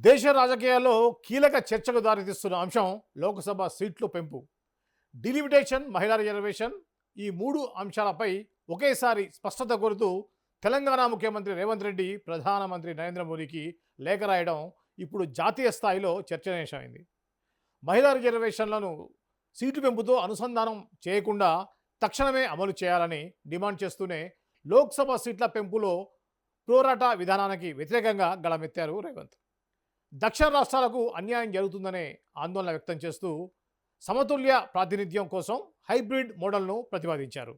దేశ రాజకీయాల్లో కీలక చర్చకు దారితీస్తున్న అంశం లోక్సభ సీట్లు పెంపు, డిలిమిటేషన్, మహిళా రిజర్వేషన్. ఈ మూడు అంశాలపై ఒకేసారి స్పష్టత కోరుతూ తెలంగాణ ముఖ్యమంత్రి రేవంత్ రెడ్డి ప్రధానమంత్రి నరేంద్ర మోదీకి లేఖ రాయడం ఇప్పుడు జాతీయ స్థాయిలో చర్చనీయాంశమైంది. మహిళా రిజర్వేషన్లను సీటు పెంపుతో అనుసంధానం చేయకుండా తక్షణమే అమలు చేయాలని డిమాండ్ చేస్తూనే లోక్సభ సీట్ల పెంపులో ప్రోరాటా విధానానికి వ్యతిరేకంగా గళమెత్తారు రేవంత్. దక్షిణ రాష్ట్రాలకు అన్యాయం జరుగుతుందనే ఆందోళన వ్యక్తం చేస్తూ సమతుల్య ప్రాతినిధ్యం కోసం హైబ్రిడ్ మోడల్ను ప్రతిపాదించారు.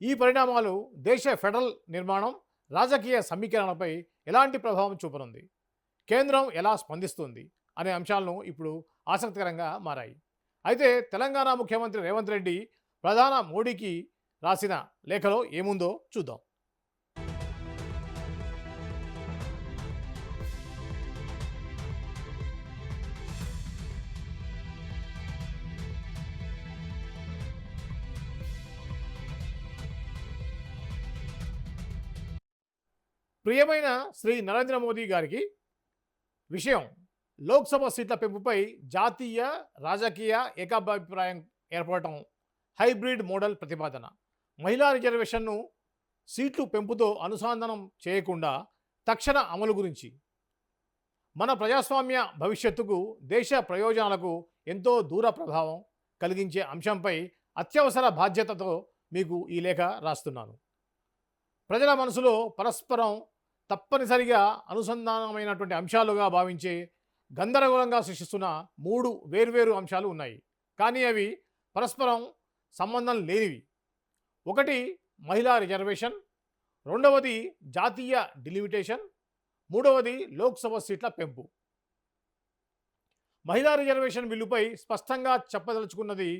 ఈ పరిణామాలు దేశ ఫెడరల్ నిర్మాణం, రాజకీయ సమీకరణలపై ఎలాంటి ప్రభావం చూపనుంది, కేంద్రం ఎలా స్పందిస్తుంది అనే అంశాలను ఇప్పుడు ఆసక్తికరంగా మారాయి. అయితే తెలంగాణ ముఖ్యమంత్రి రేవంత్ రెడ్డి ప్రధాని మోడీకి రాసిన లేఖలో ఏముందో చూద్దాం. ప్రియమైన శ్రీ నరేంద్ర మోదీ గారికి విషయం, లోక్సభ సీట్ల పెంపుపై జాతీయ రాజకీయ ఏకాభిప్రాయం ఏర్పడటం, హైబ్రిడ్ మోడల్ ప్రతిపాదన, మహిళా రిజర్వేషన్ను సీట్లు పెంపుతో అనుసంధానం చేయకుండా తక్షణ అమలు గురించి, మన ప్రజాస్వామ్య భవిష్యత్తుకు, దేశ ప్రయోజనాలకు ఎంతో దూర ప్రభావం కలిగించే అంశంపై అత్యవసర బాధ్యతతో మీకు ఈ లేఖ రాస్తున్నాను. ప్రజల మనసులో పరస్పరం తప్పనిసరిగా అనుసంధానమైనటువంటి అంశాలుగా భావించే గందరగోళంగా సృష్టిస్తున్న మూడు వేర్వేరు అంశాలు ఉన్నాయి. కానీ అవి పరస్పరం సంబంధం లేనివి. ఒకటి మహిళా రిజర్వేషన్, రెండవది జాతీయ డిలిమిటేషన్, మూడవది లోక్సభ సీట్ల పెంపు. మహిళా రిజర్వేషన్ బిల్లుపై స్పష్టంగా చెప్పదలుచుకున్నది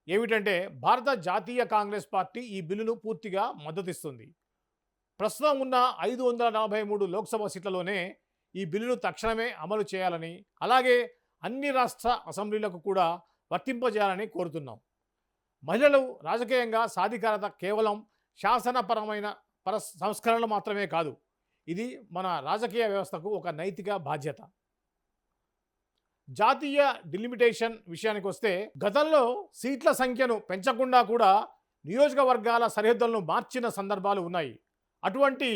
ఏమిటంటే, భారత జాతీయ కాంగ్రెస్ పార్టీ ఈ బిల్లును పూర్తిగా మద్దతిస్తుంది. ప్రస్తుతం ఉన్న 543 లోక్సభ సీట్లలోనే ఈ బిల్లును తక్షణమే అమలు చేయాలని, అలాగే అన్ని రాష్ట్ర అసెంబ్లీలకు కూడా వర్తింపజేయాలని కోరుతున్నాం. మహిళలు రాజకీయంగా సాధికారత కేవలం శాసనపరమైన సంస్కరణలు మాత్రమే కాదు, ఇది మన రాజకీయ వ్యవస్థకు ఒక నైతిక బాధ్యత. జాతీయ డిలిమిటేషన్ విషయానికి వస్తే, గతంలో సీట్ల సంఖ్యను పెంచకుండా కూడా నియోజకవర్గాల సరిహద్దులను మార్చిన సందర్భాలు ఉన్నాయి. అటువంటి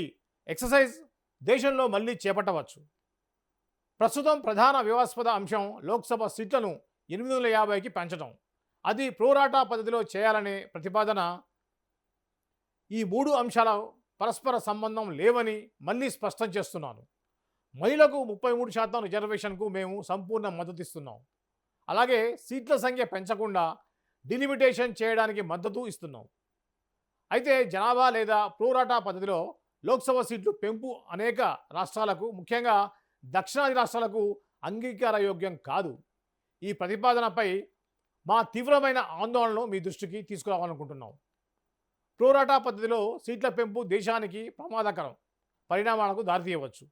ఎక్సర్సైజ్ దేశంలో మళ్ళీ చేపట్టవచ్చు. ప్రస్తుతం ప్రధాన వివాదాస్పద అంశం లోక్సభ సీట్లను 850కి పెంచడం. అది ప్రోరాటా పద్ధతిలో చేయాలనే ప్రతిపాదన. ఈ మూడు అంశాల పరస్పర సంబంధం లేవని మళ్ళీ స్పష్టం చేస్తున్నాను. మహిళలకు 33% రిజర్వేషన్కు మేము సంపూర్ణ మద్దతు ఇస్తున్నాం. అలాగే సీట్ల సంఖ్య పెంచకుండా డిలిమిటేషన్ చేయడానికి మద్దతు ఇస్తున్నాం. అయితే జనాభా లేదా ప్రోరాటా పద్ధతిలో లోక్సభ సీట్లు పెంపు అనేక రాష్ట్రాలకు, ముఖ్యంగా దక్షిణాది రాష్ట్రాలకు అంగీకారయోగ్యం కాదు. ఈ ప్రతిపాదనపై మా తీవ్రమైన ఆందోళనను మీ దృష్టికి తీసుకురావాలనుకుంటున్నాం. ప్రోరాటా పద్ధతిలో సీట్ల పెంపు దేశానికి ప్రమాదకరం పరిణామాలకు దారితీయవచ్చు.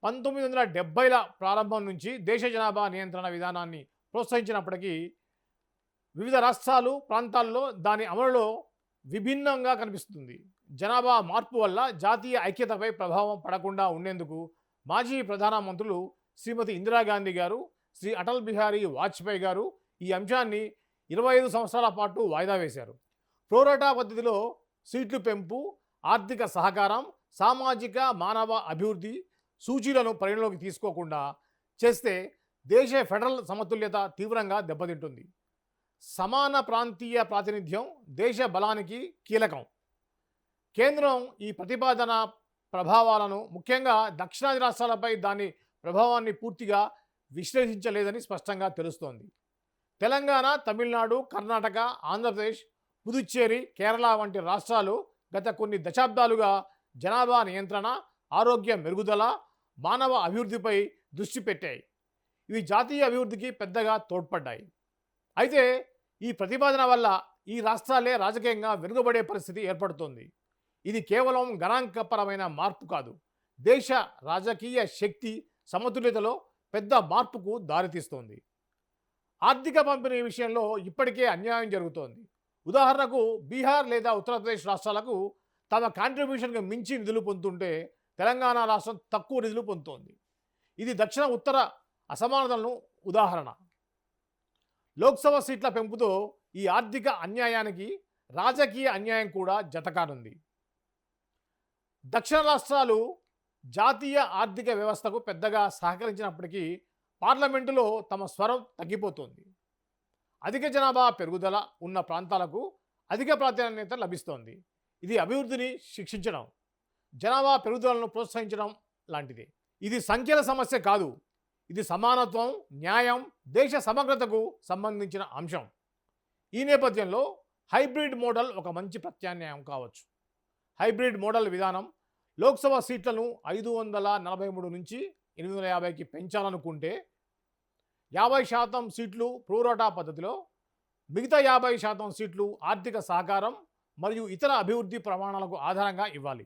1970ల ప్రారంభం నుంచి దేశ జనాభా నియంత్రణ విధానాన్ని ప్రోత్సహించినప్పటికీ వివిధ రాష్ట్రాలు, ప్రాంతాల్లో దాని అమలులో విభిన్నంగా కనిపిస్తుంది. జనాభా మార్పు వల్ల జాతీయ ఐక్యతపై ప్రభావం పడకుండా ఉండేందుకు మాజీ ప్రధానమంత్రులు శ్రీమతి ఇందిరాగాంధీ గారు, శ్రీ అటల్ బిహారీ వాజ్పేయి గారు ఈ అంశాన్ని 25 సంవత్సరాల పాటు వాయిదా వేశారు. ప్రోరాటా పద్ధతిలో సీట్లు పెంపు ఆర్థిక సహకారం, సామాజిక మానవ అభివృద్ధి సూచీలను పరిగణలోకి తీసుకోకుండా చేస్తే దేశ ఫెడరల్ సమతుల్యత తీవ్రంగా దెబ్బతింటుంది. సమాన ప్రాంతీయ ప్రాతినిధ్యం దేశ బలానికి కీలకం. కేంద్రం ఈ ప్రతిపాదన ప్రభావాలను, ముఖ్యంగా దక్షిణాది రాష్ట్రాలపై దాని ప్రభావాన్ని పూర్తిగా విశ్లేషించలేదని స్పష్టంగా తెలుస్తోంది. తెలంగాణ, తమిళనాడు, కర్ణాటక, ఆంధ్రప్రదేశ్, పుదుచ్చేరి, కేరళ వంటి రాష్ట్రాలు గత కొన్ని దశాబ్దాలుగా జనాభా నియంత్రణ, ఆరోగ్య మెరుగుదల, మానవ అభివృద్ధిపై దృష్టి పెట్టాయి. ఇవి జాతీయ అభివృద్ధికి పెద్దగా తోడ్పడ్డాయి. అయితే ఈ ప్రతిపాదన వల్ల ఈ రాష్ట్రాలే రాజకీయంగా వెనుకబడే పరిస్థితి ఏర్పడుతోంది. ఇది కేవలం గణాంకపరమైన మార్పు కాదు, దేశ రాజకీయ శక్తి సమతుల్యతలో పెద్ద మార్పుకు దారితీస్తోంది. ఆర్థిక పంపిణీ విషయంలో ఇప్పటికే అన్యాయం జరుగుతోంది. ఉదాహరణకు బీహార్ లేదా ఉత్తరప్రదేశ్ రాష్ట్రాలకు తమ కాంట్రిబ్యూషన్కి మించి నిధులు పొందుతుంటే తెలంగాణ రాష్ట్రం తక్కువ నిధులు పొందుతోంది. ఇది దక్షిణ ఉత్తర అసమానతలను ఉదాహరణ. లోక్సభ సీట్ల పెంపుతో ఈ ఆర్థిక అన్యాయానికి రాజకీయ అన్యాయం కూడా జతకానుంది. దక్షిణ రాష్ట్రాలు జాతీయ ఆర్థిక వ్యవస్థకు పెద్దగా సహకరించినప్పటికీ పార్లమెంటులో తమ స్వరం తగ్గిపోతోంది. అధిక జనాభా పెరుగుదల ఉన్న ప్రాంతాలకు అధిక ప్రాధాన్యత లభిస్తోంది. ఇది అభివృద్ధిని శిక్షించడం, జనాభా పెరుగుదలను ప్రోత్సహించడం లాంటిది. ఇది సంఖ్యల సమస్య కాదు, ఇది సమానత్వం, న్యాయం, దేశ సమగ్రతకు సంబంధించిన అంశం. ఈ నేపథ్యంలో హైబ్రిడ్ మోడల్ ఒక మంచి ప్రత్యామ్నాయం కావచ్చు. హైబ్రిడ్ మోడల్ విధానం లోక్సభ సీట్లను 543 నుంచి 850కి పెంచాలనుకుంటే 50% సీట్లు ప్రోరాటా పద్ధతిలో, మిగతా 50% సీట్లు ఆర్థిక సహకారం మరియు ఇతర అభివృద్ధి ప్రమాణాలకు ఆధారంగా ఇవ్వాలి.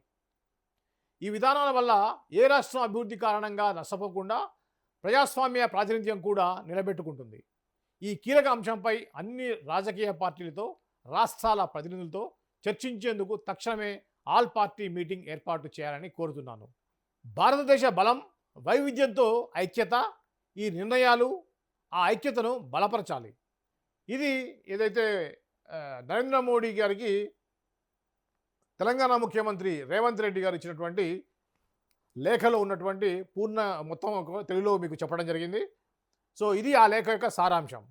ఈ విధానాల వల్ల ఏ రాష్ట్రం అభివృద్ధి కారణంగా నష్టపోకుండా ప్రజాస్వామ్య ప్రాతినిధ్యం కూడా నిలబెట్టుకుంటుంది. ఈ కీలక అంశంపై అన్ని రాజకీయ పార్టీలతో, రాష్ట్రాల ప్రతినిధులతో చర్చించేందుకు తక్షణమే ఆల్ పార్టీ మీటింగ్ ఏర్పాటు చేయాలని కోరుతున్నాను. భారతదేశ బలం, వైవిధ్యంతో ఐక్యత, ఈ నిర్ణయాలు ఆ ఐక్యతను బలపరచాలి. ఇది ఏదైతే నరేంద్ర మోడీ గారికి తెలంగాణ ముఖ్యమంత్రి రేవంత్ రెడ్డి గారు ఇచ్చినటువంటి లేఖలో ఉన్నటువంటి పూర్ణ మొత్తం తెలుగులో మీకు చెప్పడం జరిగింది. సో ఇది ఆ లేఖ యొక్క సారాంశం.